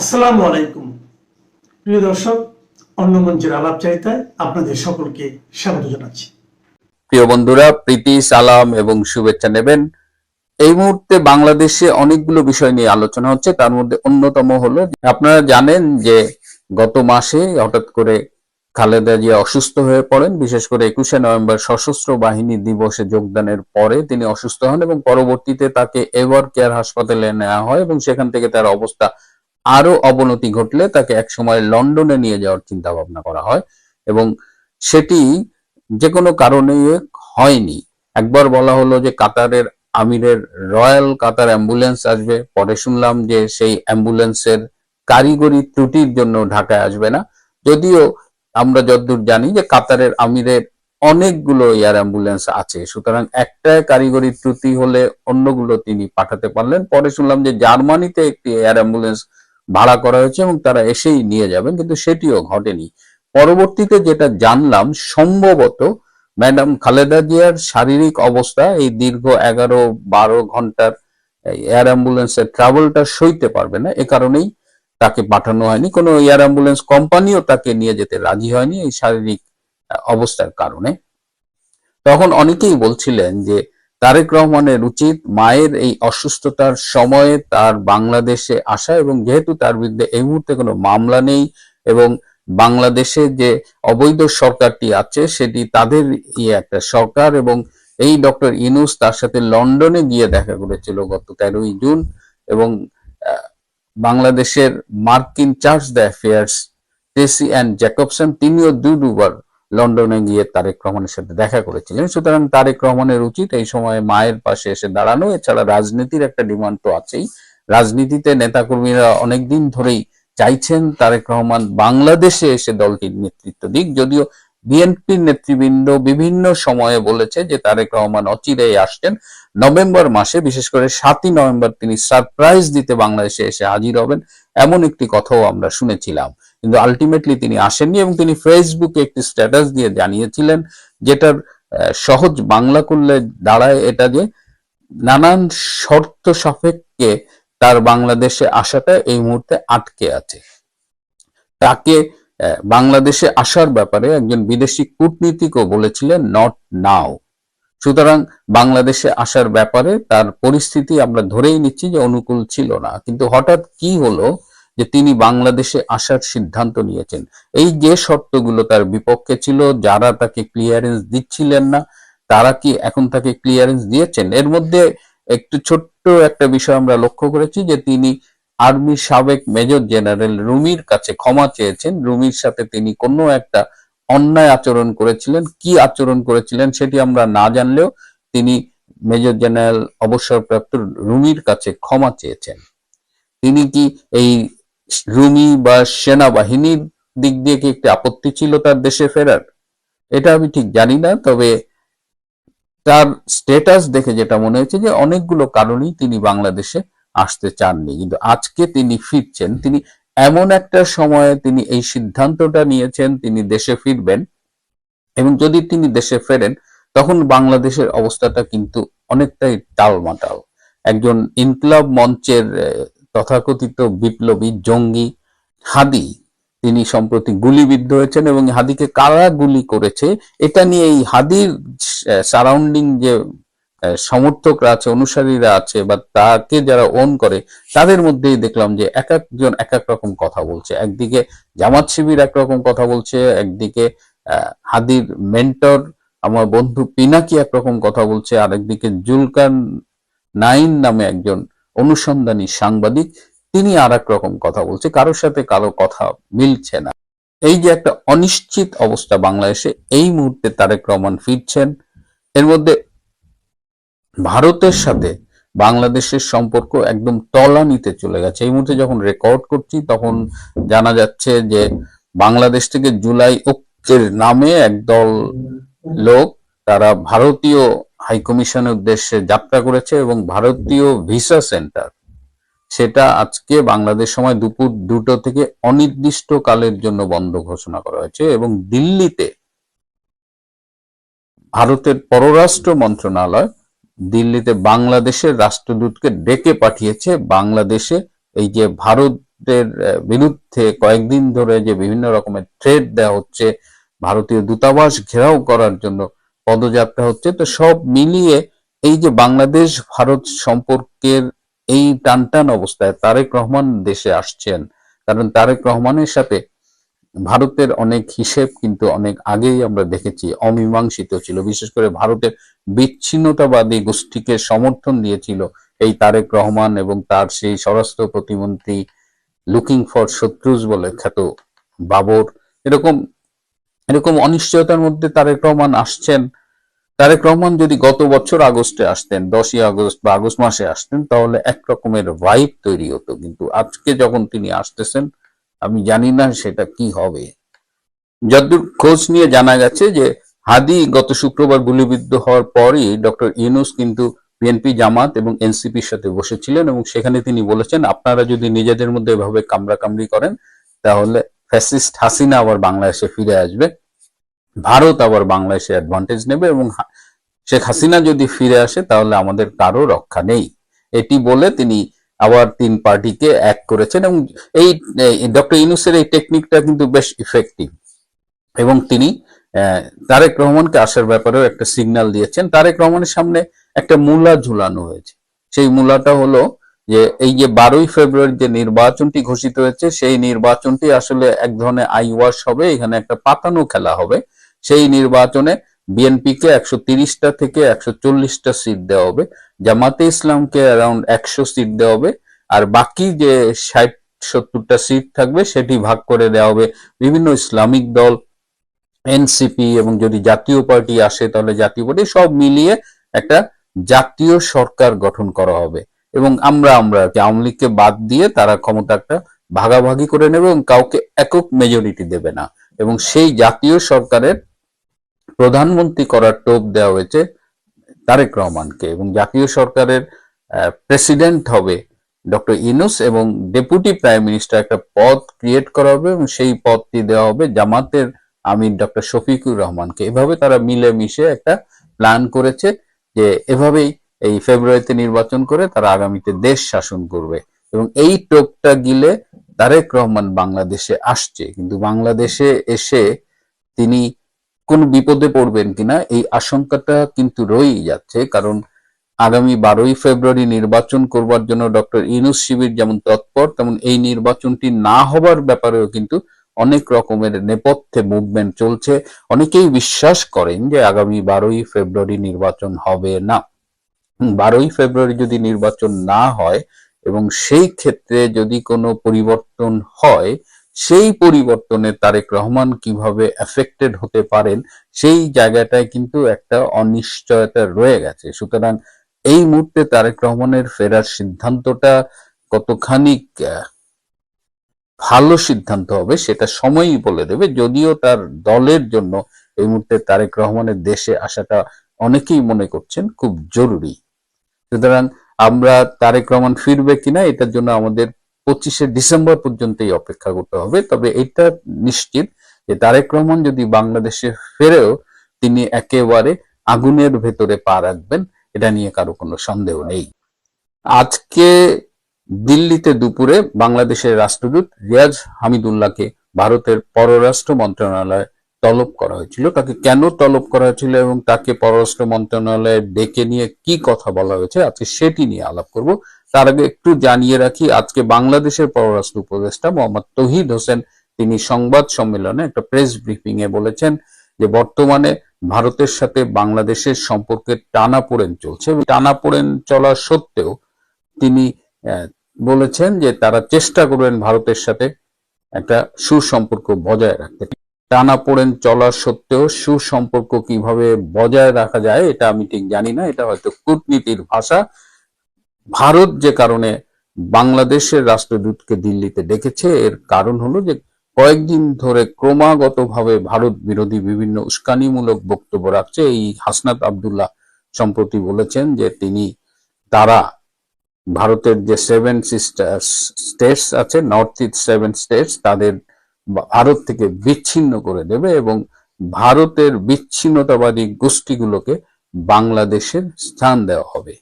আসসালামু আলাইকুম প্রিয় দর্শক, অন্য মঞ্চের আলাপচারিতায় আপনাদের সকলকে স্বাগত জানাচ্ছি। প্রিয় বন্ধুরা, প্রীতি, সালাম এবং শুভেচ্ছা নেবেন। এই মুহূর্তে বাংলাদেশে অনেকগুলো বিষয় নিয়ে আলোচনা হচ্ছে। তার মধ্যে অন্যতম হলো, আপনারা জানেন যে গত মাসে হঠাৎ করে খালেদা জিয়া অসুস্থ হয়ে পড়েন। বিশেষ করে 21শে নভেম্বর সশস্ত্র বাহিনী দিবসে যোগদানের পরে তিনি অসুস্থ হন এবং পরবর্তীতে তাকে এভার কেয়ার হাসপাতালে নেওয়া হয় এবং সেখান থেকে তার অবস্থা আরো অবনতি ঘটলে তাকে একসময় লন্ডনে নিয়ে যাওয়ার চিন্তা ভাবনা করা হয় এবং সেটি যে কোনো কারণে হয়নি। একবার বলা হলো যে কাতারের আমিরের রয়্যাল কাতার অ্যাম্বুলেন্স আসবে, পরে শুনলাম যে সেই অ্যাম্বুলেন্সের কারিগরি ত্রুটির জন্য ঢাকায় আসবে না। যদিও আমরা যতদূর জানি যে কাতারের আমিরের অনেকগুলো এয়ার অ্যাম্বুলেন্স আছে, সুতরাং একটা কারিগরি ত্রুটি হলে অন্যগুলো তিনি পাঠাতে পারলেন। পরে শুনলাম যে জার্মানিতে একটি এয়ার অ্যাম্বুলেন্স ভাড়া করা হয়েছে এবং তারা এসেই নিয়ে যাবেন, কিন্তু সেটিও ঘটেনি। পরবর্তীতে যেটা জানলাম, সম্ভবত ম্যাডাম খালেদা জিয়ার শারীরিক অবস্থা এই দীর্ঘ 11-12 ঘন্টার এয়ার অ্যাম্বুলেন্সের ট্রাভেলটা সইতে পারবে না, এ কারণেই তাকে পাঠানো হয়নি। কোনো এয়ার অ্যাম্বুলেন্স কোম্পানিও তাকে নিয়ে যেতে রাজি হয়নি এই শারীরিক অবস্থার কারণে। তখন অনেকেই বলছিলেন যে তারেক রহমানের উচিত মায়ের এই অসুস্থতার সময়ে তার বাংলাদেশে আসা, এবং যেহেতু তার বিরুদ্ধে এই মুহূর্তে কোনো মামলা নেই এবং বাংলাদেশে যে অবৈধ সরকারটি আছে সেটি তাদের একটা সরকার, এবং এই ডক্টর ইউনূস তার সাথে লন্ডনে গিয়ে দেখা করেছিল গত 13ই জুন, এবং বাংলাদেশের মার্কিন charge d' affaires Tracey Ann Jacobson তিনিও দুবার লন্ডনে গিয়ে তারেক রহমানের সাথে দেখা করেছিলেন। সুতরাং তারেক রহমানের উচিত এই সময় মায়ের পাশে এসে দাঁড়ানো। এছাড়া রাজনীতির একটা ডিমান্ড তো আছেই। রাজনীতিতে নেতাকর্মীরা অনেকদিন ধরেই চাইছেন তারেক রহমান বাংলাদেশে এসে দলটির নেতৃত্ব দিক। যদিও বিএনপির নেতৃবৃন্দ বিভিন্ন সময়ে বলেছে যে তারেক রহমান অচিরেই আসছেন, নভেম্বর মাসে, বিশেষ করে 7ই নভেম্বর তিনি সারপ্রাইজ দিতে বাংলাদেশে এসে হাজির হবেন, এমন একটি কথাও আমরা শুনেছিলাম। কিন্তু আলটিমেটলি তিনি আসেননি এবং তিনি ফেসবুকে একটি স্ট্যাটাস দিয়ে জানিয়েছিলেন, যেটার সহজ বাংলা করলে দাঁড়ায় এটা যে নানান শর্ত সাপেক্ষে তার বাংলাদেশে আসাটা এই মুহূর্তে আটকে আছে। তাকে বাংলাদেশে আসার ব্যাপারে একজন বিদেশি কূটনীতিকও বলেছিলেন নট নাও। সুতরাং বাংলাদেশে আসার ব্যাপারে তার পরিস্থিতি আমরা ধরেই নিচ্ছি যে অনুকূল ছিল না। কিন্তু হঠাৎ কি হলো যে তিনি বাংলাদেশে আসার সিদ্ধান্ত নিয়েছেন। এই যে শর্তগুলো তার বিপক্ষে ছিল, যারা তাকে ক্লিয়ারেন্স দিচ্ছিলেন না, তারা কি এখন তাকে ক্লিয়ারেন্স দিয়েছেন? এর মধ্যে একটু ছোট্ট একটা বিষয় আমরা লক্ষ্য করেছি যে তিনি আর্মির সাবেক মেজর জেনারেল রুমির কাছে ক্ষমা চেয়েছেন। রুমির সাথে তিনি কোনো একটা অন্যায় আচরণ করেছিলেন, কি আচরণ করেছিলেন সেটি আমরা না জানলেও তিনি মেজর জেনারেল অবসরপ্রাপ্ত রুমির কাছে ক্ষমা চেয়েছেন। তিনি কি এই রুমি বা সেনাবাহিনীর দিক দিয়ে কি একটি আপত্তি ছিল তার দেশে ফেরার? এটা আমি ঠিক জানি না, তবে তার স্ট্যাটাস দেখে যেটা মনে হয়েছে যে অনেকগুলো কারণেই তিনি বাংলাদেশে আসতে চাননি, কিন্তু আজকে তিনি ফিরছেন। তিনি এমন একটা সময়ে তিনি এই সিদ্ধান্তটা নিয়েছেন, তিনি দেশে ফিরবেন, এবং যদি তিনি দেশে ফেরেন তখন বাংলাদেশের অবস্থাটা কিন্তু অনেকটাই টালমাটাল। একজন ইনকিলাব মঞ্চের তথাকথিত বিপ্লবী জঙ্গি হাদি, তিনি সম্প্রতি গুলিবিদ্ধ হয়েছেন, এবং হাদিকে কারা গুলি করেছে এটা নিয়ে এই হাদির সারাউন্ডিং যে সমর্থকরা আছে, অনুসারীরা আছে, বা তাকে যারা ওন করে, তাদের মধ্যেই দেখলাম যে এক একজন এক এক রকম কথা বলছে। একদিকে জামাত শিবির একরকম কথা বলছে, একদিকে হাদির মেন্টর আমার বন্ধু পিনাকি একরকম কথা বলছে, আর একদিকে জুলকার নাইন নামে একজন অনুসন্ধানী সাংবাদিক, তিনি আর এক রকম কথা বলছে। কারোর সাথে কারো কথা মিলছে না। এই যে একটা অনিশ্চিত অবস্থা বাংলাদেশে, এই মুহূর্তে তারেক রহমান ফিরছেন। এর মধ্যে ভারতের সাথে বাংলাদেশের সম্পর্ক একদম তলানিতে চলে গেছে। এই মুহূর্তে যখন রেকর্ড করছি তখন জানা যাচ্ছে যে বাংলাদেশ থেকে জুলাই ঐক্যের নামে একদল লোক, তারা ভারতীয় হাইকমিশনের উদ্দেশ্যে যাত্রা করেছে, এবং ভারতীয় ভিসা সেন্টার সেটা আজকে বাংলাদেশ সময় দুপুর 2টো থেকে অনির্দিষ্ট কালের জন্য বন্ধ ঘোষণা করা হয়েছে। এবং দিল্লিতে ভারতের পররাষ্ট্র মন্ত্রণালয় দিল্লিতে বাংলাদেশের রাষ্ট্রদূতকে ডেকে পাঠিয়েছে বাংলাদেশে এই যে ভারত ভারতের বিরুদ্ধে কয়েকদিন ধরে যে বিভিন্ন রকমের থ্রেট দেওয়া হচ্ছে, ভারতীয় দূতাবাস ঘেরাও করার জন্য পদযাত্রা হচ্ছে, তো সব মিলিয়ে এই যে বাংলাদেশ ভারত সম্পর্কের এই টানটান অবস্থায় তারেক রহমান দেশে আসছেন, কারণ তারেক রহমানের সাথে ভারতের অনেক হিসেব কিন্তু অনেক আগেই আমরা দেখেছি অমীমাংসিত ছিল। বিশেষ করে ভারতের বিচ্ছিন্নতাবাদী গোষ্ঠীকে সমর্থন দিয়েছিল এই তারেক রহমান এবং তার সেই স্বরাষ্ট্র প্রতিমন্ত্রী লুকিং ফর শত্রুজ বলে খ্যাত বাবর। এরকম এরকম অনিশ্চয়তার মধ্যে তারেক রহমান আসছেন। তারেক রহমান যদি গত বছর আগস্টে আসতেন, 10ই আগস্ট বা আগস্ট মাসে আসতেন, তাহলে এক রকমের ভাইব তৈরি হতো। কিন্তু আজকে যখন তিনি আসতেছেন, আমি জানি না সেটা কি হবে। যতদূর খোঁজ নিয়ে জানা গেছে যে হাদি গত শুক্রবার গুলিবিদ্ধ হওয়ার পরই ডক্টর ইউনূস কিন্তু বিএনপি, জামাত এবং এনসিপির সাথে বসেছিলেন এবং সেখানে তিনি বলেছেন, আপনারা যদি নিজেদের মধ্যে এভাবে কামড়াকামড়ি করেন তাহলে ফ্যাসিস্ট হাসিনা আবার বাংলাদেশে ফিরে আসবে, ভারত আবার বাংলাদেশে অ্যাডভান্টেজ নেবে এবং শেখ হাসিনা যদি ফিরে আসে তাহলে আমাদের কারো রক্ষা নেই। এটি বলে তিনি আবার তিন পার্টিকে এক করেছেন এবং এই ডক্টর ইউনূসের এই টেকনিকটা কিন্তু বেশ ইফেক্টিভ এবং তিনি তারেক রহমানকে আসার ব্যাপারেও একটা সিগন্যাল দিয়েছেন। তারেক রহমানের সামনে একটা মূলা ঝুলানো হয়েছে। সেই মূলাটা হলো যে এই যে 12ই ফেব্রুয়ারি যে নির্বাচনটি ঘোষিত হয়েছে, সেই নির্বাচনটি আসলে এক ধরনের আই ওয়াশ হবে, এখানে একটা পাতানো খেলা হবে। সেই নির্বাচনে বিএনপিকে 130টা থেকে 140টা সিট দেওয়া হবে, জামাতে ইসলামকে অ্যারাউন্ড 100 সিট দেওয়া হবে, আর বাকি যে 60-70টা সিট থাকবে সেটি ভাগ করে দেওয়া হবে বিভিন্ন ইসলামিক দল, এনসিপি এবং যদি জাতীয় পার্টি আসে তাহলে জাতীয় পার্টি, সব মিলিয়ে একটা জাতীয় সরকার গঠন করা হবে এবং আমরা আওয়ামী লীগকে বাদ দিয়ে তারা ক্ষমতাটা ভাগাভাগি করে নেবে এবং কাউকে একক মেজরিটি দেবে না। এবং সেই জাতীয় সরকারের প্রধানমন্ত্রী করার টোপ দেওয়া হয়েছে তারেক রহমানকে এবং জাতীয় সরকারের প্রেসিডেন্ট হবে ডক্টর ইউনূস এবং ডেপুটি প্রাইম মিনিস্টার একটা পদ ক্রিয়েট করা হবে এবং সেই পদটি দেওয়া হবে জামাতের আমির ডক্টর শফিকুর রহমানকে। এভাবে তারা মিলেমিশে একটা প্ল্যান করেছে যে এভাবেই এই ফেব্রুয়ারিতে নির্বাচন করে তারা আগামীতে দেশ শাসন করবে এবং এই টোপটা গিলে তারেক রহমান বাংলাদেশে আসছে। কিন্তু বাংলাদেশে এসে তিনি কোন বিপদে পড়বেন কিনা এই আশঙ্কাটা কিন্তু রয়েই যাচ্ছে, কারণ আগামী 12ই ফেব্রুয়ারি নির্বাচন করবার জন্য ডক্টর ইউনূস শিবির যেমন তৎপর, তেমন এই নির্বাচনটি না হবার ব্যাপারেও কিন্তু অনেক রকমের নেপথ্যে মুভমেন্ট চলছে। অনেকেই বিশ্বাস করেন যে আগামী 12ই ফেব্রুয়ারি নির্বাচন হবে না। 12ই ফেব্রুয়ারি যদি নির্বাচন না হয় এবং সেই ক্ষেত্রে যদি কোনো পরিবর্তন হয়, সেই পরিবর্তনে তারেক রহমান কিভাবে এফেক্টেড হতে পারেন সেই জায়গাটায় কিন্তু একটা অনিশ্চয়তা রয়ে গেছে। সুতরাং এই মুহূর্তে তারেক রহমানের ফেরার সিদ্ধান্তটা কতখানি ভালো সিদ্ধান্ত হবে সেটা সময়ই বলে দেবে, যদিও তার দলের জন্য এই মুহূর্তে তারেক রহমানের দেশে আসাটা অনেকেই মনে করছেন খুব জরুরি। সুতরাং আমরা তারেক রহমান ফিরবে কিনা এটার জন্য আমাদের 25শে ডিসেম্বর পর্যন্তই অপেক্ষা করতে হবে। তবে এটা নিশ্চিত যে তারেক রহমান যদি বাংলাদেশে ফেরেও তিনি একেবারে আগুনের ভেতরে পা রাখবেন, এটা নিয়ে কারো কোনো সন্দেহ নেই। আজকে দিল্লিতে দুপুরে বাংলাদেশের রাষ্ট্রদূত রিয়াজ হামিদুল্লাহকে ভারতের পররাষ্ট্র মন্ত্রণালয়ে তলব করা হয়েছিল। তাকে কেন তলব করা হয়েছিল এবং তাকে পররাষ্ট্র মন্ত্রণালয়ে ডেকে নিয়ে কি কথা বলা হয়েছে আজকে সেটি নিয়ে আলাপ করব। তার আগে একটু জানিয়ে রাখি, আজকে বাংলাদেশের পররাষ্ট্র উপদেষ্টা মোহাম্মদ তৌহিদ হোসেন তিনি সংবাদ সম্মেলনে একটা প্রেস ব্রিফিং এ বলেছেন যে বর্তমানে ভারতের সাথে বাংলাদেশের সম্পর্কের টানাপোড়েন চলছে। টানাপোড়েন চলা সত্ত্বেও তিনি বলেছেন যে তারা চেষ্টা করবেন ভারতের সাথে একটা সুসম্পর্ক বজায় রাখতে। টানাপোড়েন চলা সত্ত্বেও সুসম্পর্ক কিভাবে বজায় রাখা যায় এটা আমি ঠিক জানি না, এটা হয়তো কূটনীতির ভাষা। ভারত যে কারণে বাংলাদেশের রাষ্ট্রদূতকে দিল্লিতে ডেকেছে এর কারণ হলো যে কয়েকদিন ধরে ক্রমাগতভাবে ভারত বিরোধী বিভিন্ন উস্কানিমূলক বক্তব্য রাখছে। এই হাসনাত আব্দুল্লাহ সম্প্রতি বলেছেন যে তারা ভারতের যে 7 স্টেটস আছে, নর্থ ইস্ট 7 স্টেটস, তাদের ভারত থেকে বিচ্ছিন্ন করে দেবে এবং ভারতের বিচ্ছিন্নতাবাদী গোষ্ঠীগুলোকে বাংলাদেশের স্থান দেওয়া হবে।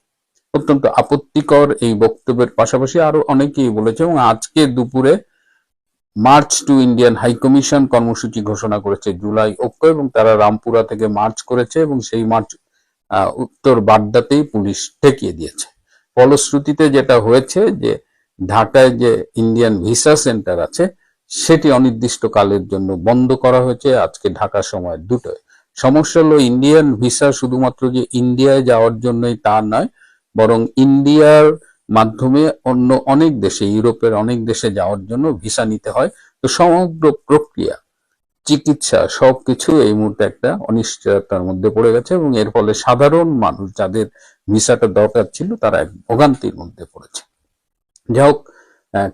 অত্যন্ত আপত্তিকর এই বক্তব্যের পাশাপাশি আরো অনেকেই বলেছে। এবং আজকে দুপুরে march to Indian high commission কর্মসূচি ঘোষণা করেছে জুলাই ঐক্য, এবং তারা রামপুরা থেকে মার্চ করেছে এবং সেই মার্চ উত্তর বাড্ডাতেই পুলিশ ঠেকিয়ে দিয়েছে। ফলশ্রুতিতে যেটা হয়েছে যে ঢাকায় যে ইন্ডিয়ান ভিসা সেন্টার আছে সেটি অনির্দিষ্টকালের জন্য বন্ধ করা হয়েছে আজকে ঢাকা সময় 2টায়। সমস্যা হলো ইন্ডিয়ান ভিসা শুধুমাত্র যে ইন্ডিয়ায় যাওয়ার জন্যই তা নয়, বরং ইন্ডিয়ার মাধ্যমে অন্য অনেক দেশে, ইউরোপের অনেক দেশে যাওয়ার জন্য ভিসা নিতে হয়। তো সমগ্র প্রক্রিয়া, চিকিৎসা, সবকিছু এই মুহূর্তে একটা অনিশ্চয়তার মধ্যে পড়ে গেছে এবং এর ফলে সাধারণ মানুষ যাদের ভিসাটা দরকার ছিল তারা এক ভোগান্তির মধ্যে পড়েছে। যাই হোক,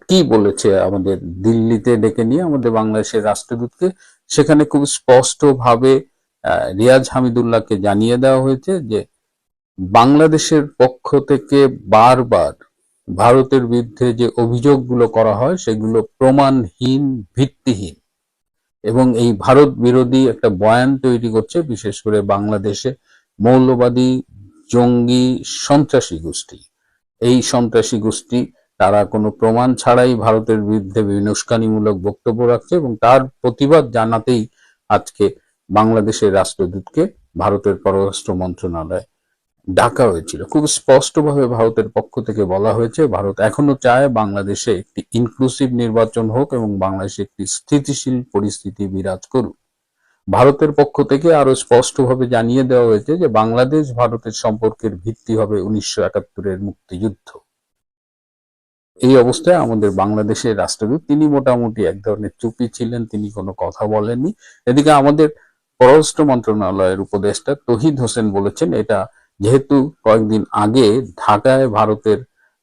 কি বলেছে আমাদের দিল্লিতে ডেকে নিয়ে আমাদের বাংলাদেশের রাষ্ট্রদূতকে, সেখানে খুব স্পষ্টভাবে রিয়াজ হামিদুল্লাহকে জানিয়ে দেওয়া হয়েছে যে বাংলাদেশের পক্ষ থেকে বারবার ভারতের বিরুদ্ধে যে অভিযোগগুলো করা হয় সেগুলো প্রমাণহীন, ভিত্তিহীন এবং এই ভারত বিরোধী একটা বয়ান তৈরি করছে, বিশেষ করে বাংলাদেশে মৌলবাদী, জঙ্গি, সন্ত্রাসী গোষ্ঠী। এই সন্ত্রাসী গোষ্ঠী তারা কোনো প্রমাণ ছাড়াই ভারতের বিরুদ্ধে বিভিন্ন উস্কানিমূলক বক্তব্য রাখছে এবং তার প্রতিবাদ জানাতেই আজকে বাংলাদেশের রাষ্ট্রদূতকে ভারতের পররাষ্ট্র মন্ত্রণালয় ডাকা হয়েছিল। খুব স্পষ্টভাবে ভারতের পক্ষ থেকে বলা হয়েছে ভারত এখনো চায় বাংলাদেশে একটি ইনক্লুসিভ নির্বাচন হোক এবং বাংলাদেশে একটি স্থিতিশীল পরিস্থিতি বিরাজ করুক। ভারতের পক্ষ থেকে আরো স্পষ্টভাবে জানিয়ে দেওয়া হয়েছে যে বাংলাদেশ ভারতের সম্পর্কের ভিত্তি হবে 1971-এর মুক্তিযুদ্ধ। এই অবস্থায় আমাদের বাংলাদেশের রাষ্ট্রদূত তিনি মোটামুটি এক ধরনের চুপি ছিলেন, তিনি কোনো কথা বলেননি। এদিকে আমাদের পররাষ্ট্র মন্ত্রণালয়ের উপদেষ্টা তহিদ হোসেন বলেছেন এটা যেহেতু কয়েকদিন আগে ঢাকায় ভারতের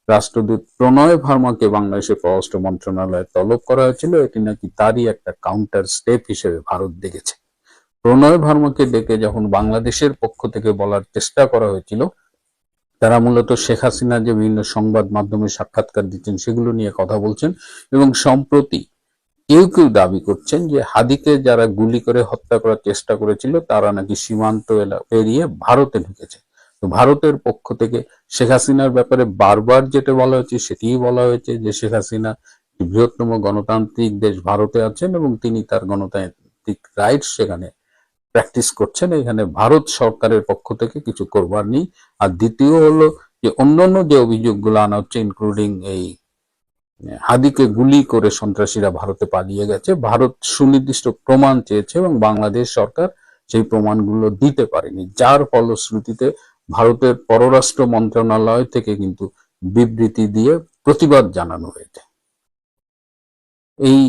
রাষ্ট্রদূত প্রণয় ভার্মাকে বাংলাদেশের পররাষ্ট্র মন্ত্রণালয়ে তলব করা হয়েছিল, এটি নাকি তারই একটা কাউন্টার স্টেপ হিসেবে ভারত দেখেছে। প্রণয় ভার্মাকে ডেকে যখন বাংলাদেশের পক্ষ থেকে বলার চেষ্টা করা হয়েছিল, তারা মূলত শেখ হাসিনা যে বিভিন্ন সংবাদ মাধ্যমে সাক্ষাৎকার দিচ্ছেন সেগুলো নিয়ে কথা বলছেন এবং সম্প্রতি কেউ কেউ দাবি করছেন যে হাদিকে যারা গুলি করে হত্যা করার চেষ্টা করেছিল তারা নাকি সীমান্ত পেরিয়ে ভারতে ঢুকেছে। তো ভারতের পক্ষ থেকে শেখ হাসিনার ব্যাপারে বারবার যেটা বলা হয়েছে সেটিই বলা হয়েছে যে শেখ হাসিনা বৃহত্তম গণতান্ত্রিক দেশ ভারতে আছেন এবং তিনি তার গণতান্ত্রিক রাইট সেখানে প্র্যাকটিস করছেন, এখানে ভারত সরকারের পক্ষ থেকে কিছু করবার নেই। আর দ্বিতীয় হলো যে অন্যান্য যে অভিযোগগুলো আনা হচ্ছে, ইনক্লুডিং এই হাদিকে গুলি করে সন্ত্রাসীরা ভারতে পালিয়ে গেছে, ভারত সুনির্দিষ্ট প্রমাণ চেয়েছে এবং বাংলাদেশ সরকার সেই প্রমাণগুলো দিতে পারেনি, যার ফলশ্রুতিতে ভারতের পররাষ্ট্র মন্ত্রণালয় থেকে কিন্তু বিবৃতি দিয়ে প্রতিবাদ জানানো হয়েছে। এই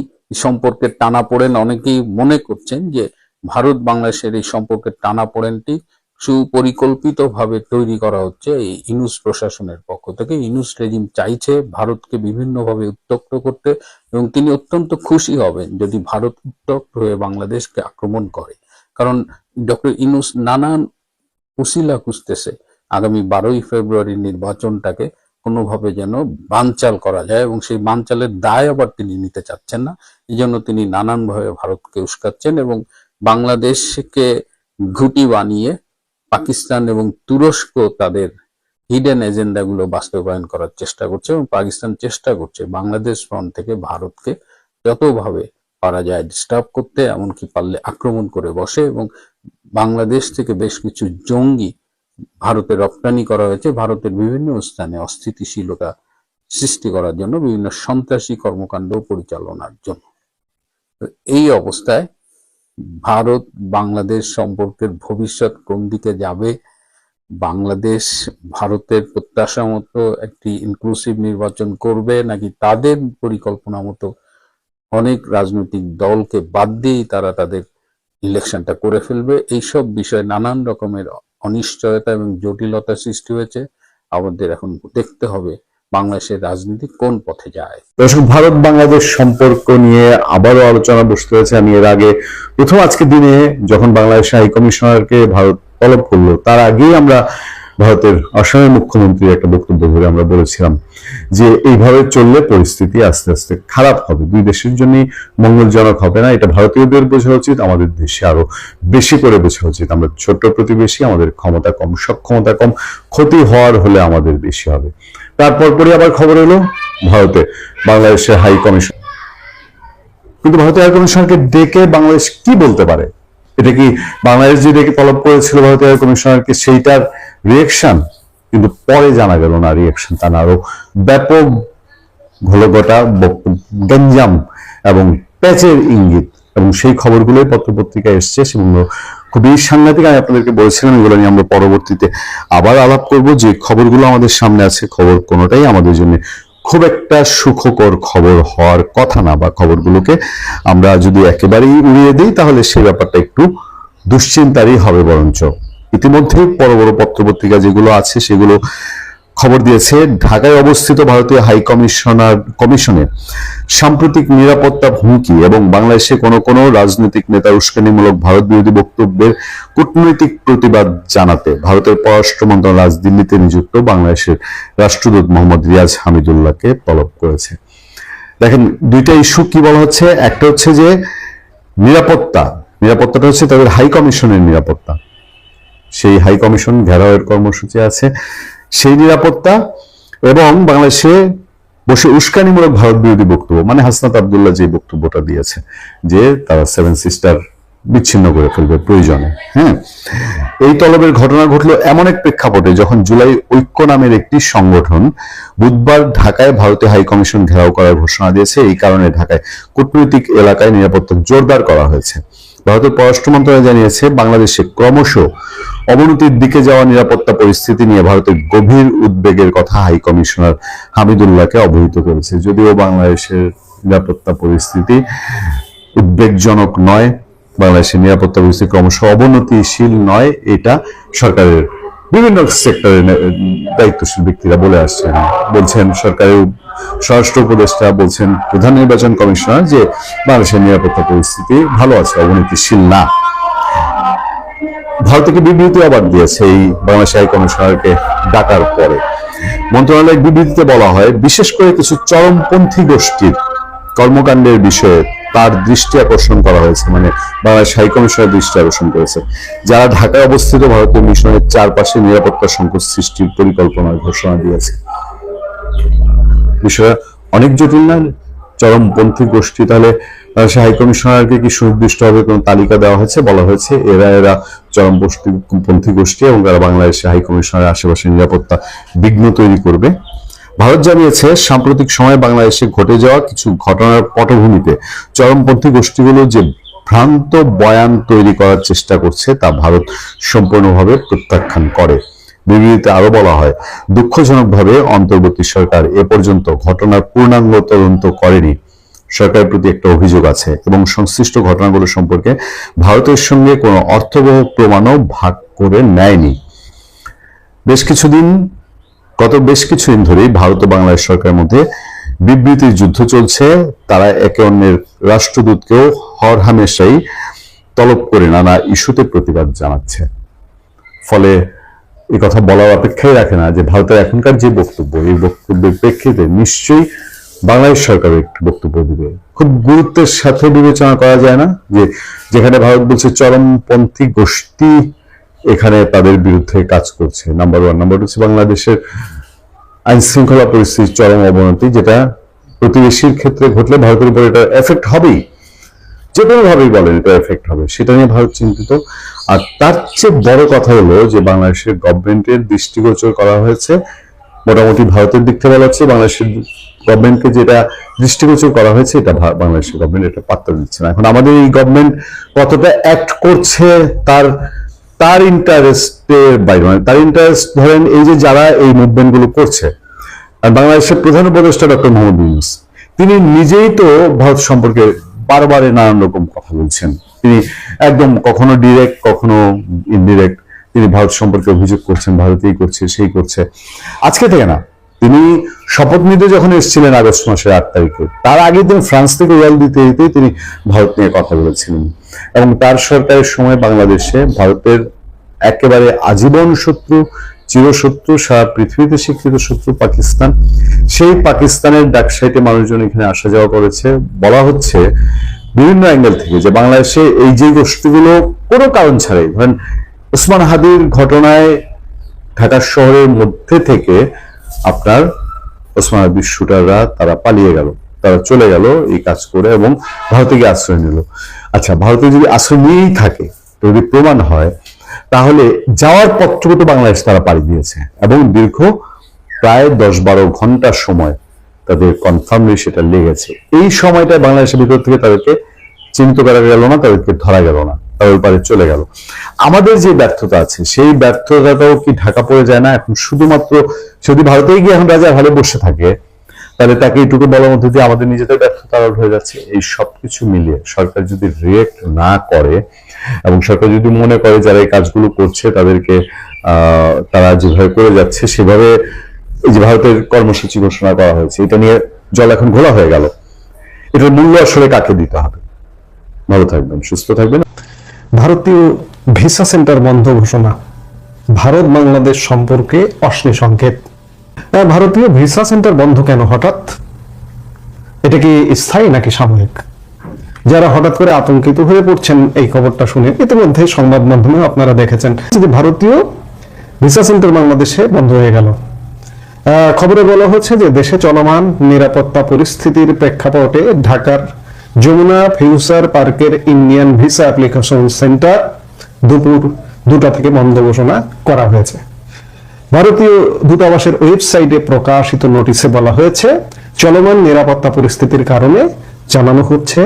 সম্পর্কের টানাপোড়েন অনেকেই মনে করছেন যে ভারত বাংলাদেশের এই সম্পর্কের টানাপোড়েনটি সুপরিকল্পিতভাবে তৈরি করা হচ্ছে এই ইউনূস প্রশাসনের পক্ষ থেকে। ইউনূস রেজিম চাইছে ভারতকে বিভিন্নভাবে উত্তপ্ত করতে এবং তিনি অত্যন্ত খুশি হবেন যদি ভারত উত্তপ্ত হয়ে বাংলাদেশকে আক্রমণ করে, কারণ ডক্টর ইউনূস নানান উসিলা খুঁজতেছে আগামী 12ই ফেব্রুয়ারি নির্বাচনটাকে কোনোভাবে যেন বানচাল করা যায় এবং সেই বানচালের দায় আবার তিনি নিতে চাচ্ছেন না। এই জন্য তিনি নানানভাবে ভারতকে উস্কাচ্ছেন এবং বাংলাদেশকে ঘুঁটি বানিয়ে পাকিস্তান এবং তুরস্ক তাদের হিডেন এজেন্ডাগুলো বাস্তবায়ন করার চেষ্টা করছে এবং পাকিস্তান চেষ্টা করছে বাংলাদেশ ফ্রন্ট থেকে ভারতকে যতভাবে পারা যায় ডিস্টার্ব করতে, এমনকি পারলে আক্রমণ করে বসে। এবং বাংলাদেশ থেকে বেশ কিছু জঙ্গি ভারতে রপ্তানি করা হয়েছে ভারতের বিভিন্ন স্থানে অস্থিতিশীলতা সৃষ্টি করার জন্য, বিভিন্ন সন্ত্রাসী কর্মকাণ্ড পরিচালনার জন্য। এই অবস্থায় ভারত বাংলাদেশ সম্পর্কের ভবিষ্যৎ কোন দিকে যাবে, বাংলাদেশ ভারতের প্রত্যাশা মতো একটি ইনক্লুসিভ নির্বাচন করবে নাকি তাদের পরিকল্পনা মতো অনেক রাজনৈতিক দলকে বাদ দিয়েই তারা তাদের ইলেকশনটা করে ফেলবে, এইসব বিষয়ে নানান রকমের অনিশ্চয়তা এবং জটিলতা সৃষ্টি হয়েছে। আমাদের এখন দেখতে হবে বাংলাদেশের রাজনীতি কোন পথে যায়। দর্শক, ভারত বাংলাদেশ সম্পর্ক নিয়ে আবারও আলোচনা বসতে হয়েছে। আমি এর আগে প্রথম আজকে দিনে যখন বাংলাদেশ হাই কমিশনারকে ভারত তলব করলো তার আগেই আমরা ভারতের আসামের মুখ্যমন্ত্রী একটা বক্তব্য ধরে আমরা বলেছিলাম যে এইভাবে চললে পরিস্থিতি আস্তে আস্তে খারাপ হবে, দুই দেশের জন্যই মঙ্গলজনক হবে না। এটা ভারতীয়দের বোঝা উচিত, আমাদের দেশে আরো বেশি করে বোঝা উচিত। আমরা ছোট্ট প্রতিবেশী, আমাদের ক্ষমতা কম, সক্ষমতা কম, ক্ষতি হওয়ার হলে আমাদের বেশি হবে। তারপর পরে আবার খবর এলো ভারতে বাংলাদেশের হাই কমিশন, কিন্তু ভারতের হাই কমিশনারকে ডেকে বাংলাদেশ কি বলতে পারে? এটা কি বাংলাদেশ যে ডেকে তলব করেছিল ভারতীয় হাই কমিশনারকে সেইটার রিয়েকশন? কিন্তু পরে জানা গেল না রিয়েকশন, তা না আরো ব্যাপক ঘোলঘটা গঞ্জাম এবং প্যাচের ইঙ্গিত, এবং সেই খবরগুলোই পত্রপত্রিকায় এসছে, সেগুলো খুবই সাংঘাতিক। আমি আপনাদেরকে বলেছিলাম এগুলো নিয়ে আমরা পরবর্তীতে আবার আলাপ করব। যে খবরগুলো আমাদের সামনে আছে, খবর কোনোটাই আমাদের জন্য খুব একটা সুখকর খবর হওয়ার কথা না, বা খবরগুলোকে আমরা যদি একেবারেই উড়িয়ে দিই তাহলে সেই ব্যাপারটা একটু দুশ্চিন্তারই হবে। বরঞ্চ ইতিমধ্যে বড় বড় পত্রপত্রিকা যেগুলো আছে সেগুলো খবর দিয়েছে ঢাকায় অবস্থিত ভারতীয় হাই কমিশনের সাম্প্রতিক নিরাপত্তা হুমকি এবং বাংলাদেশে কোনো রাজনৈতিক নেতার উস্কানিমূলক ভারত বিরোধী বক্তব্যের কূটনৈতিক প্রতিবাদ জানাতে ভারতের পররাষ্ট্র মন্ত্রণালয় আজ দিল্লিতে নিযুক্ত বাংলাদেশের রাষ্ট্রদূত মোহাম্মদ রিয়াজ হামিদুল্লাহকে তলব করেছে। দেখেন, দুইটা ইস্যু কি বলা হচ্ছে। একটা হচ্ছে যে নিরাপত্তাটা হচ্ছে তাদের হাই কমিশনের নিরাপত্তা, সেই হাই কমিশন ঘেরাওয়ের কর্মসূচি আছে, সেই নিরাপত্তা, এবং বাংলাদেশে বসে উস্কানিমূলক ভারত বিরোধী বক্তব্য, মানে হাসনাত আব্দুল্লাহ যে বক্তব্যটা দিয়েছে যে তারা 7 সিস্টার বিচ্ছিন্ন করে ফেলবে প্রয়োজনে। হ্যাঁ, এই তলবের ঘটনা ঘটলো এমন এক প্রেক্ষাপটে যখন জুলাই ঐক্য নামের একটি সংগঠন বুধবার ঢাকায় ভারতীয় হাই কমিশন ঘেরাও করার ঘোষণা দিয়েছে। এই কারণে ঢাকায় কূটনৈতিক এলাকায় নিরাপত্তা জোরদার করা হয়েছে। ভারতের পররাষ্ট্র মন্ত্রণালয় জানিয়েছে বাংলাদেশে ক্রমশ অবনতির দিকে যাওয়া নিরাপত্তা পরিস্থিতি নিয়ে ভারতের গভীর উদ্বেগের কথা হাই কমিশনার হামিদুল্লাহকে অবহিত করেছে। যদিও বাংলাদেশের নিরাপত্তা পরিস্থিতি উদ্বেগজনক নয়, বাংলাদেশের নিরাপত্তা পরিস্থিতি ক্রমশ অবনতিশীল নয়, এটা সরকারের বিভিন্ন সেক্টরের দায়িত্বশীল ব্যক্তিরা বলে আসছেন। বলছেন সরকারের স্বরাষ্ট্র উপদেষ্টা, বলছেন প্রধান নির্বাচন কমিশনার যে বাংলাদেশের নিরাপত্তা পরিস্থিতি ভালো আছে, অবনতিশীল না। ভারত থেকে বিবৃতি আবার দিয়েছে এই বাংলাদেশ হাই কমিশনারকে ডাকার পরে। মন্ত্রণালয়ের বিবৃতিতে বলা হয়, বিশেষ করে কিছু চরমপন্থী গোষ্ঠীর কর্মকাণ্ডের বিষয়ে তার দৃষ্টি আকর্ষণ করা হয়েছে, মানে বাংলাদেশ হাই কমিশনার দৃষ্টি আকর্ষণ করেছে, যারা ঢাকায় অবস্থিত ভারতীয় মিশনের চারপাশে নিরাপত্তা সংকট সৃষ্টির পরিকল্পনার ঘোষণা দিয়েছে। বিষয়টা অনেক জটিল না? চরমপন্থী গোষ্ঠী, তাহলে হাই কমিশনারকে কি সুনির্দিষ্টভাবে কোনো তালিকা দেওয়া হয়েছে? বলা হয়েছে এরা চরমপন্থী গোষ্ঠী এবং তারা বাংলাদেশে হাই কমিশনারের আশেপাশে নিরাপত্তা বিঘ্ন তৈরি করবে। ভারত জানিয়েছে সাম্প্রতিক সময়ে বাংলাদেশে ঘটে যাওয়া কিছু ঘটনার পটভূমিতে চরমপন্থী গোষ্ঠীগুলো যে ভ্রান্ত বয়ান তৈরি করার চেষ্টা করছে তা ভারত সম্পূর্ণভাবে প্রত্যাখ্যান করে। বিবৃতিতে আরো বলা হয়, দুঃখজনকভাবে অন্তর্বর্তী সরকার এ পর্যন্ত ঘটনার পূর্ণাঙ্গ তদন্ত করেনি। সরকারের প্রতি একটা অভিযোগ আছে এবং সংশ্লিষ্ট ঘটনাগুলো সম্পর্কে ভারতের সঙ্গে কোনো অর্থবহ প্রমাণও ভাগ করে নেয়নি। গত বেশ কিছুদিন ধরেই ভারত ও বাংলাদেশ সরকারের মধ্যে বিবৃতির যুদ্ধ চলছে। তারা একে অন্যের রাষ্ট্রদূতকেও হরহামেশাই তলব করে নানা ইস্যুতে প্রতিবাদ জানাচ্ছে। ফলে এই কথা বলার অপেক্ষাই রাখে না যে ভারতের এখনকার যে বক্তব্য, এই বক্তব্যের প্রেক্ষিতে নিশ্চয়ই বাংলাদেশ সরকার একটি বক্তব্য দিবে। খুব গুরুত্বের সাথে বিবেচনা করা যায় না যে যেখানে ভারত বলছে চরমপন্থী গোষ্ঠী এখানে তাদের বিরুদ্ধে কাজ করছে, নাম্বার 1। নাম্বার 2 হচ্ছে বাংলাদেশের আইন শৃঙ্খলা পরিস্থিতির চরম অবনতি, যেটা প্রতিবেশীর ক্ষেত্রে ঘটলে ভারতের উপর এটা এফেক্ট হবেই, যে কোনো ভাবেই বলেন এটা এফেক্ট হবে, সেটা নিয়ে ভারত চিন্তিত। আর তার চেয়ে বড় কথা হলো যে বাংলাদেশের গভর্নমেন্টের দৃষ্টিগোচর করা হয়েছে, মোটামুটি ভারতের দিক থেকে বলা হচ্ছে বাংলাদেশের গভর্নমেন্টকে যেটা দৃষ্টিগোচর করা হয়েছে এটা বাংলাদেশের গভর্নমেন্ট এটা পাত্তা দিচ্ছে না। এখন আমাদের এই গভর্নমেন্ট কতটা অ্যাক্ট করছে তার ইন্টারেস্টের বাইরে, মানে তার ইন্টারেস্ট ধরেন এই যে যারা এই মুভমেন্ট গুলো করছে, আর বাংলাদেশের প্রধান উপদেষ্টা ডক্টর মোহাম্মদ ইউনূস তিনি নিজেই তো ভারত সম্পর্কে বারবার নানান রকম কথা বলছেন। তিনি একদম কখনো ডিরেক্ট কখনো ইনডিরেক্ট তিনি ভারত সম্পর্কে অভিযোগ করছেন, ভারতেই করছে, সেই করছে। আজকে থেকে না, তিনি শপথ নিতে যখন এসেছিলেন আগস্ট মাসের 8 তারিখে, তার আগে তিনি ফ্রান্স থেকে উড়াল দিতে তিনি ভারত নিয়ে কথা বলেছিলেন। এবং তার সরকারের সময় বাংলাদেশে ভারতের একেবারে আজীবন শত্রু চিরশত্রু, সারা পৃথিবীতে স্বীকৃত শত্রু পাকিস্তান। সেই পাকিস্তানের ডাকসাইটে মানুষজন এখানে আসা যাওয়া করেছে। বলা হচ্ছে বিভিন্ন অ্যাঙ্গেল থেকে যে বাংলাদেশে এই যে গোষ্ঠীগুলো কোনো কারণ ছাড়াই, ধরেন ওসমান হাদির ঘটনায় ঢাকা শহরের মধ্যে থেকে আপনার ওসমান হাদির শুটাররা তারা পালিয়ে গেল, তারা চলে গেল এই কাজ করে এবং ভারতে গিয়ে আশ্রয় নিল। আচ্ছা, ভারতে যদি আশ্রয় নিয়েই থাকে, যদি প্রমাণ হয়, তাহলে যাওয়ার পথটুকু তো বাংলাদেশ তারা পাড়ি দিয়েছে এবং দীর্ঘ প্রায় 10-12 ঘন্টার সময় তাদের কনফার্মলি সেটা লেগেছে। এই সময়টায় বাংলাদেশের ভিতর থেকে তাদেরকে চিহ্নিত করা গেল না, তাদেরকে ধরা গেল না, তারা ওই পারে চলে গেল। আমাদের যে ব্যর্থতা আছে সেই ব্যর্থতাটাও কি ঢাকা পড়ে যায় না? এখন শুধুমাত্র যদি ভারতে গিয়ে এখন রাজা ভালো বসে থাকে, তাহলে তাকে এইটুকু বলার মধ্যে দিয়ে আমাদের নিজেদের ব্যর্থতা আউট হয়ে যাচ্ছে। এই সবকিছু মিলিয়ে সরকার যদি রিয়েক্ট না করে এবং সরকার যদি মনে করে যারা এই কাজগুলো করছে তাদেরকে তারা যেভাবে করে যাচ্ছে সেভাবে, এই যে ভারতের কর্মসূচি ঘোষণা করা হয়েছে, এটা নিয়ে জল এখন ঘোলা হয়ে গেল, এটার মূল্য আসলে কাকে দিতে হবে? ভালো থাকবেন, সুস্থ থাকবেন। ভারতীয় ভিসা সেন্টার বন্ধ ঘোষণা, ভারত বাংলাদেশ সম্পর্কে অশ্লীল সংকেত। ভারতীয় ভিসা সেন্টার বন্ধ কেন হঠাৎ? এটা কি স্থায়ী নাকি সাময়িক? যারা হঠাৎ করে আতঙ্কিত হয়ে পড়ছেন এই খবরটা শুনে, ইতিমধ্যে সংবাদ মাধ্যমে আপনারা দেখেছেন যে ভারতীয় ভিসা সেন্টার বাংলাদেশে বন্ধ হয়ে গেল। খবরে বলা হচ্ছে যে দেশে চলমান নিরাপত্তা পরিস্থিতির প্রেক্ষাপটে ঢাকার যমুনা ফিউচার পার্কের ইন্ডিয়ান ভিসা অ্যাপ্লিকেশন সেন্টার দুপুর 2টা থেকে বন্ধ ঘোষণা করা হয়েছে। ভারতীয় দূতাবাসের ওয়েবসাইটে প্রকাশিত নোটিশে বলা হয়েছে, চলমান নিরাপত্তা পরিস্থিতির কারণে জানানো হচ্ছে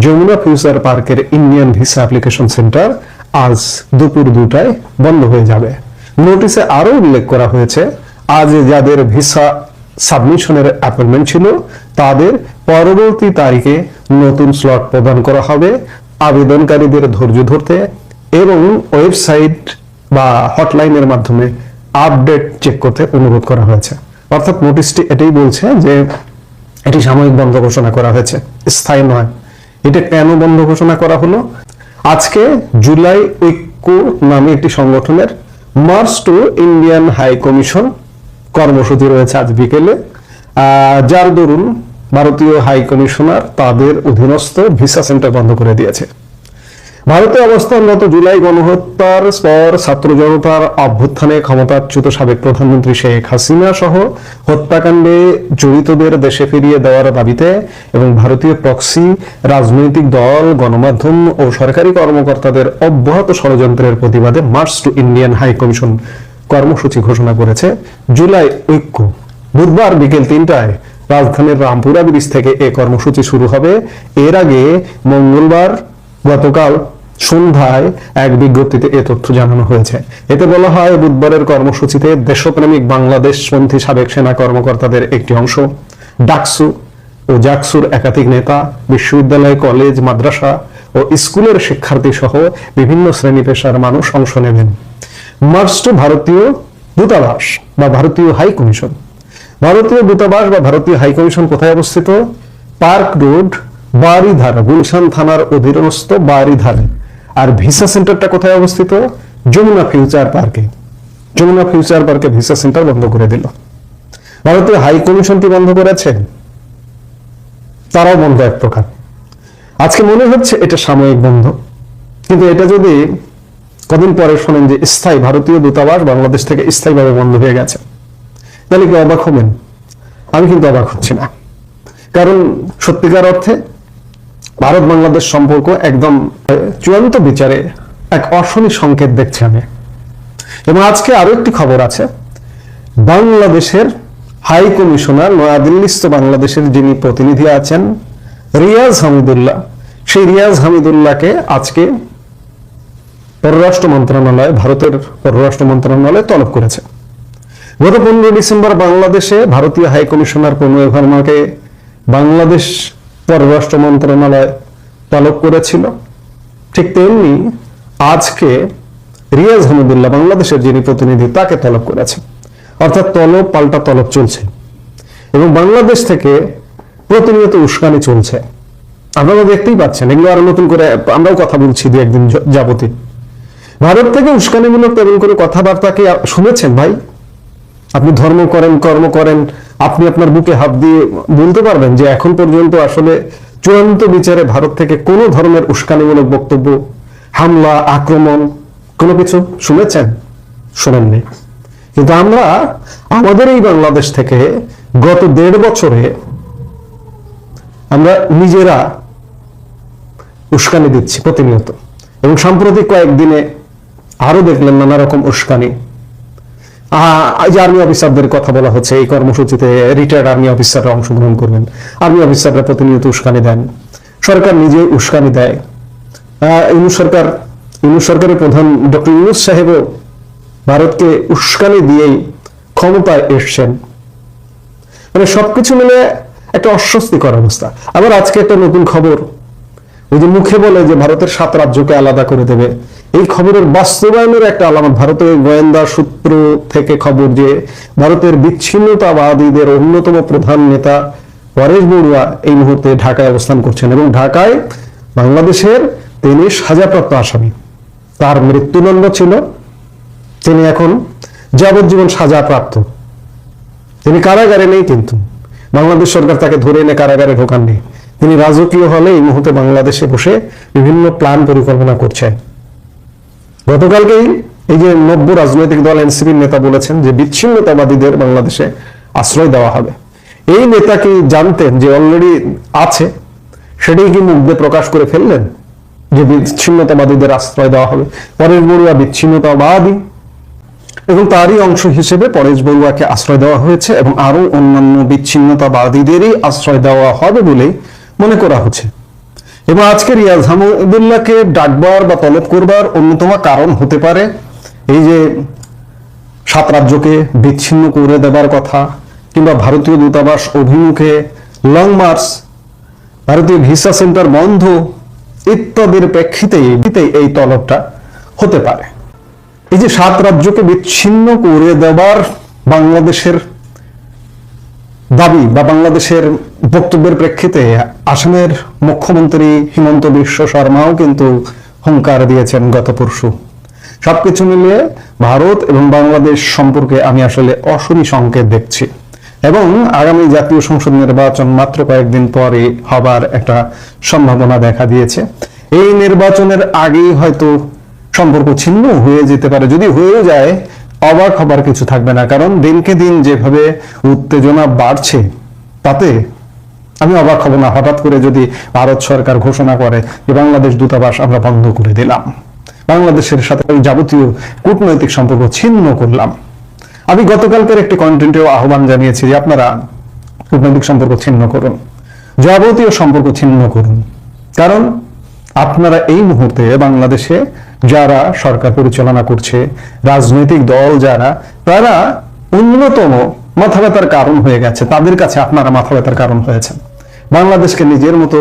যমুনা ফিউচার পার্কের ইন্ডিয়ান ভিসা অ্যাপ্লিকেশন সেন্টার আজ দুপুর 2টায় বন্ধ হয়ে যাবে। নোটিশে আরো উল্লেখ করা হয়েছে, আজ যাদের ভিসা সাবমিশনের অ্যাপয়েন্টমেন্ট ছিল তাদের পরবর্তী তারিখে নতুন স্লট প্রদান করা হবে। আবেদনকারীদের ধৈর্য ধরতে এবং ওয়েবসাইট বা হটলাইনের মাধ্যমে আপডেট চেক করতে অনুরোধ করা হয়েছে। অর্থাৎ নোটিশটি এটাই বলছে যে এটি সাময়িক বন্ধ ঘোষণা করা হয়েছে, স্থায়ী নয়। এটা কেন বন্ধ ঘোষণা করা হলো? আজকে জুলাই ঐক্য নামে একটি সংগঠনের march to Indian high commission কর্মসূচি রয়েছে আজ বিকেলে, যার দরুন ভারতীয় হাই কমিশনার তাদের অধীনস্থ ভিসা সেন্টার বন্ধ করে দিয়েছে। ভারতে অবস্থানরত জুলাই গণহত্যার পর ছাত্র জনতার অভ্যুত্থানে ক্ষমতাচ্যুত সাবেক প্রধানমন্ত্রী শেখ হাসিনা সহ হত্যাকাণ্ডে জড়িতদের দেশে ফিরিয়ে দেওয়ার দাবিতে এবং ভারতীয় প্রক্সি রাজনৈতিক দল, গণমাধ্যম ও সরকারি কর্মকর্তাদের অব্যাহত ষড়যন্ত্রের প্রতিবাদে march to Indian high commission কর্মসূচি ঘোষণা করেছে জুলাই ঐক্য। বুধবার বিকেল 3টায় রাজধানীর রামপুরা ব্রিজ থেকে এই কর্মসূচি শুরু হবে। এর আগে মঙ্গলবার গতকাল সন্ধ্যায় এক বিজ্ঞপ্তিতে এ তথ্য জানানো হয়েছে। এতে বলা হয়, বুধবারের কর্মসূচিতে দেশপ্রেমিক বাংলাদেশপন্থী সাবেক সেনা কর্মকর্তাদের একটি অংশ, ডাকসু ও জাকসুর একাধিক নেতা, বিশ্ববিদ্যালয়, কলেজ, মাদ্রাসা ও স্কুলের শিক্ষার্থী সহ বিভিন্ন শ্রেণী পেশার মানুষ অংশ নেবেন। মার্চ টু ভারতীয় দূতাবাস বা ভারতীয় হাই কমিশন। ভারতীয় দূতাবাস বা ভারতীয় হাই কমিশন কোথায় অবস্থিত? পার্ক রোড, বারিধারা, গুলশান থানার অধীনস্থ বারিধারা। আর ভিসা সেন্টারটা কোথায় অবস্থিত? যমুনা ফিউচার পার্কে। যমুনা ফিউচার পার্কে ভিসা সেন্টার বন্ধ করে দিল। ভারতীয় হাই কমিশনটি বন্ধ করেছে, তারাও বন্ধ এক প্রকার। আজকে মনে হচ্ছে এটা সাময়িক বন্ধ, কিন্তু এটা যদি কদিন পরে শোনেন যে স্থায়ী ভারতীয় দূতাবাস বাংলাদেশ থেকে স্থায়ীভাবে বন্ধ হয়ে গেছে, তাহলে কি অবাক হবেন? আমি কিন্তু অবাক হচ্ছি না, কারণ সত্যিকার অর্থে ভারত বাংলাদেশ সম্পর্ক একদম চূড়ান্ত বিচারে এক অশনি সংকেত দেখছি আমি। এবং আজকে আরো একটি খবর আছে, বাংলাদেশের হাই কমিশনার নয়াদিল্লিস্থ বাংলাদেশের যিনি প্রতিনিধি আছেন রিয়াজ হামিদুল্লাহ, সেই রিয়াজ হামিদুল্লাহকে আজকে পররাষ্ট্র মন্ত্রণালয়, ভারতের পররাষ্ট্র মন্ত্রণালয় তলব করেছে। গত 15 ডিসেম্বর বাংলাদেশে ভারতীয় হাই কমিশনার প্রণয় ভার্মাকে বাংলাদেশ পররাষ্ট্র মন্ত্রণালয় তলব করেছিল। ঠিক তেমনি আজকে রিয়াজ হামিদুল্লাহ, বাংলাদেশের যিনি প্রতিনিধি, তাকে তলব করেছে। অর্থাৎ তলব পাল্টা তলব চলছে এবং বাংলাদেশ থেকে প্রতিনিয়ত উস্কানি চলছে। আপনারা দেখতেই পাচ্ছেন, এগুলো আরো নতুন করে আমরাও কথা বলছি দু একদিন যাবতীয়। ভারত থেকে উস্কানিমূলক তেমন করে কথাবার্তা কি শুনেছেন ভাই? আপনি ধর্ম করেন, কর্ম করেন, আপনি আপনার বুকে হাত দিয়ে বলতে পারবেন যে এখন পর্যন্ত আসলে চূড়ান্ত বিচারে ভারত থেকে কোনো ধরনের উস্কানিমূলক বক্তব্য, হামলা, আক্রমণ কোনো কিছু শুনেছেন? শোনেননি। কিন্তু আমরা আমাদের এই বাংলাদেশ থেকে গত 1.5 বছরে আমরা নিজেরা উস্কানি দিচ্ছি প্রতিনিয়ত, এবং সাম্প্রতিক কয়েকদিনে আরো দেখলেন নানা রকম উস্কানি। যে আর্মি অফিসারদের কথা বলা হচ্ছে, এই কর্মসূচিতে রিটায়ার্ড আর্মি অফিসাররা অংশগ্রহণ করবেন। আর্মি অফিসাররা প্রতিনিয়ত উস্কানি দেন, সরকার নিজে উস্কানি দেয়। ইউনূস সরকারের প্রধান ডক্টর ইউনূস সাহেবও ভারতকে উস্কানি দিয়েই ক্ষমতায় এসছেন। মানে সবকিছু মিলে একটা অস্বস্তিকর অবস্থা। আবার আজকে একটা নতুন খবর, ওই যে মুখে বলে যে ভারতের 7 রাজ্যকে আলাদা করে দেবে, এই খবরের বাস্তবায়নের একটা আলামত ভারতের গোয়েন্দা সূত্র থেকে খবর যে ভারতের বিচ্ছিন্নতাবাদীদের অন্যতম প্রধান নেতা পরেশ বড়ুয়া এই মুহূর্তে ঢাকায় অবস্থান করছেন, এবং ঢাকায় বাংলাদেশের তিনি সাজাপ্রাপ্ত আসামি। তার মৃত্যুদণ্ড ছিল, তিনি এখন যাবজ্জীবন সাজাপ্রাপ্ত। তিনি কারাগারে নেই, কিন্তু বাংলাদেশ সরকার তাকে ধরে এনে কারাগারে ঢোকাননি। তিনি রাজকীয় হলে এই মুহূর্তে বাংলাদেশে বসে বিভিন্ন প্ল্যান পরিকল্পনা করছেন। গতকালকেই এই যে 90 রাজনৈতিক দল এনসিপির নেতা বলেছেন যে বিচ্ছিন্নতাবাদীদের বাংলাদেশে আশ্রয় দেওয়া হবে। এই নেতা কি জানতেন যে অলরেডি আছে? সেটাই কি মুখ দিয়ে প্রকাশ করে ফেললেন যে বিচ্ছিন্নতাবাদীদের আশ্রয় দেওয়া হবে? পরেশ বড়ুয়া বিচ্ছিন্নতাবাদী, এবং তারই অংশ হিসেবে পরেশ বড়ুয়াকে আশ্রয় দেওয়া হয়েছে, এবং আরো অন্যান্য বিচ্ছিন্নতাবাদীদেরই আশ্রয় দেওয়া হবে বলেই মনে করা হচ্ছে। এবং আজকে রিয়াজ হামিদুল্লাহকে ডাকবার বা তলব করবার অন্যতম কারণ হতে পারে এই যে 7 রাজ্যকে বিচ্ছিন্ন করে দেবার কথা, কিংবা ভারতীয় দূতাবাস অভিমুখে লং মার্চ, ভারতীয় ভিসা সেন্টার বন্ধ ইত্যাদির প্রেক্ষিতে এই তলবটা হতে পারে। এই যে 7 রাজ্যকে বিচ্ছিন্ন করে দেবার বাংলাদেশের দাবি বা বাংলাদেশের বক্তব্যের প্রেক্ষিতে আসামের মুখ্যমন্ত্রী হিমন্ত বিশ্ব শর্মাও কিন্তু হুঙ্কার দিয়েছেন গত পরশু। সবকিছু মিলিয়ে ভারত এবং বাংলাদেশ সম্পর্কে আমি আসলে অশনি সংকেত দেখছি, এবং আগামী জাতীয় সংসদ নির্বাচন মাত্র কয়েকদিন পরে হবার একটা সম্ভাবনা দেখা দিয়েছে। এই নির্বাচনের আগেই হয়তো সম্পর্ক ছিন্ন হয়ে যেতে পারে। যদি হয়ে যায়, অবাক হবার কিছু থাকবে না, কারণ দিনকে দিন যেভাবে উত্তেজনা বাড়ছে তাতে আমি অবাক হব না হঠাৎ করে যদি ভারত সরকার ঘোষণা করে যে বাংলাদেশ দূতাবাস আমরা বন্ধ করে দিলাম, বাংলাদেশের সাথে যাবতীয় কূটনৈতিক সম্পর্ক ছিন্ন করলাম। আমি গতকালকের একটি কন্টেন্টেও আহ্বান জানিয়েছি যে আপনারা কূটনৈতিক সম্পর্ক ছিন্ন করুন, যাবতীয় সম্পর্ক ছিন্ন করুন, কারণ আপনারা এই মুহূর্তে বাংলাদেশে যারা সরকার পরিচালনা করছে, রাজনৈতিক দল যারা, তারা অন্যতম মাথা ব্যথার কারণ হয়ে গেছে। তাদের কাছে আপনারা মাথা ব্যথার কারণ হয়েছেন। বাংলাদেশকে নিজের মতো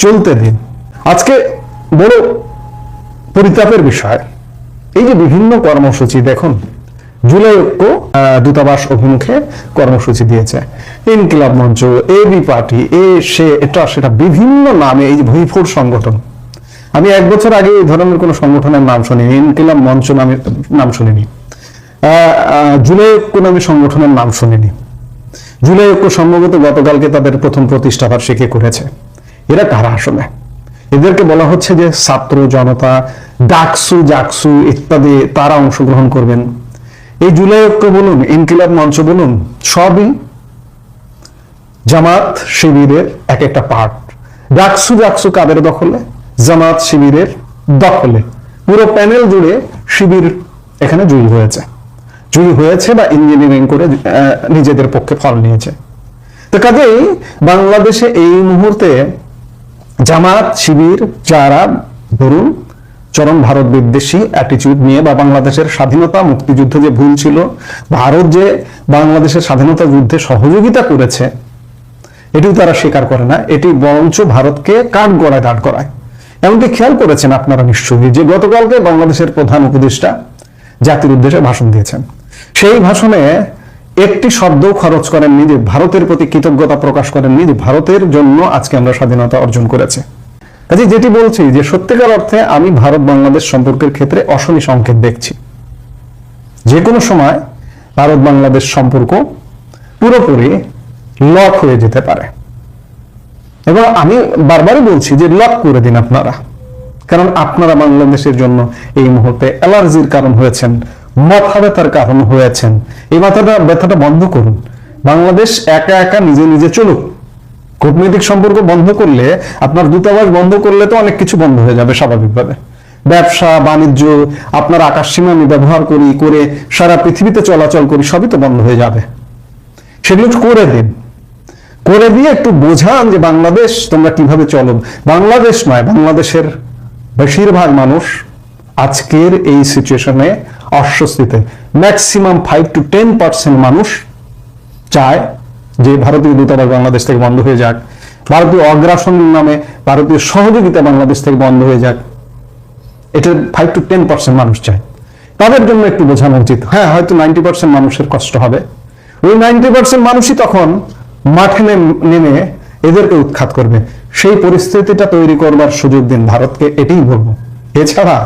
চলতে দিন। আজকে বড় পরিতাপের বিষয়, এই যে বিভিন্ন কর্মসূচি দেখুন, জুলাই ঐক্য দূতাবাস অভিমুখে কর্মসূচি দিয়েছে, ইনকিলাব মঞ্চ, এবি পার্টি, এটা সেটা বিভিন্ন নামে, এই যে ভুইফোর সংগঠন। আমি 1 বছর আগে এই ধরনের কোন সংগঠনের নাম শুনিনি, ইনকিলাব মঞ্চ নামে নাম শুনিনি, জুলাই ঐক্য নামে সংগঠনের নাম শুনিনি। জুলাই ঐক্য সম্ভবত গতকালকে তাদের প্রথম প্রতিষ্ঠা বার্ষিকী করেছে। এরা কারা আসলে? এদেরকে বলা হচ্ছে যে ছাত্র জনতা, ডাকসু জাকসু ইত্যাদি তারা অংশগ্রহণ করবেন। এই জুলাই ঐক্য বলুন, ইনকিলাব মঞ্চ বলুন, সবই জামাত শিবিরের এক একটা পার্ট। ডাকসু জাকসু কাদের দখলে? জামাত শিবিরের দখলে। পুরো প্যানেল জুড়ে শিবির এখানে জয়ী হয়েছে বা ইঞ্জিনিয়ারিং করে নিজেদের পক্ষে ফল নিয়েছে। তো কাজেই বাংলাদেশে এই মুহূর্তে জামাত শিবির যারা ধরুন চরম ভারত বিদ্বেষী অ্যাটিটিউড নিয়ে, বা বাংলাদেশের স্বাধীনতা মুক্তিযুদ্ধ যে ভুল ছিল, ভারত যে বাংলাদেশের স্বাধীনতা যুদ্ধে সহযোগিতা করেছে, এটিও তারা স্বীকার করে না। এটি বরঞ্চ ভারতকে কাঠ গড়ায় দাঁড় করায়। এমনকি খেয়াল করেছেন আপনারা নিশ্চয়ই যে গতকালকে বাংলাদেশের প্রধান উপদেষ্টা জাতির উদ্দেশ্যে ভাষণ দিয়েছেন। সেই ভাষণে একটি শব্দ খরচ করেননি যে ভারতের প্রতি কৃতজ্ঞতা প্রকাশ করেননি যে ভারতের জন্য আজকে আমরা স্বাধীনতা অর্জন করেছি। কাজে যেটি বলছি যে সত্যিকার অর্থে আমি ভারত বাংলাদেশ সম্পর্কের ক্ষেত্রে অশনি সংকেত দেখছি। যে কোনো সময় ভারত বাংলাদেশ সম্পর্ক পুরোপুরি লক হয়ে যেতে পারে। এবং আমি বারবারই বলছি যে লক করে দিন আপনারা, কারণ আপনারা বাংলাদেশের জন্য এই মুহূর্তে অ্যালার্জির কারণ হয়েছেন, মাথা ব্যথার কারণ হয়েছেন। এই ব্যথাটা বন্ধ করুন। বাংলাদেশ একা একা নিজে নিজে চলুক। কূটনৈতিক সম্পর্ক বন্ধ করলে, আপনার দূতাবাস বন্ধ করলে তো অনেক কিছু বন্ধ হয়ে যাবে স্বাভাবিকভাবে। ব্যবসা বাণিজ্য, আপনার আকাশসীমা আমি ব্যবহার করে সারা পৃথিবীতে চলাচল করি, সবই তো বন্ধ হয়ে যাবে। সেগুলো করে দিন, করে দিয়ে একটু বোঝান যে বাংলাদেশ তোমরা কিভাবে চলো। বাংলাদেশ নয়, বাংলাদেশের বেশিরভাগ মানুষ আজকের এই সিচুয়েশনে অস্বস্তিতে। ম্যাক্সিমাম 5 to 10% মানুষ চায় যে ভারতীয় দূতাবাস বাংলাদেশ থেকে বন্ধ হয়ে যাক, ভারতীয় অগ্রাসন নামে ভারতীয় সহযোগিতা বাংলাদেশ থেকে বন্ধ হয়ে যাক। এটা 5 to 10% মানুষ চায়। তাদের জন্য একটু বোঝানো উচিত। হ্যাঁ, হয়তো 90% মানুষের কষ্ট হবে। ওই 90% মানুষই তখন মাঠে নেমে এদেরকে উৎখাত করবে। সেই পরিস্থিতিটা তৈরি করবার সুযোগ দিন ভারতকে, এটাই বলবো। এছাড়া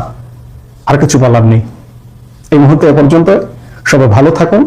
আর কিছু বলার নেই। এই মুহূর্তে এ পর্যন্ত। সবাই ভালো থাকুন।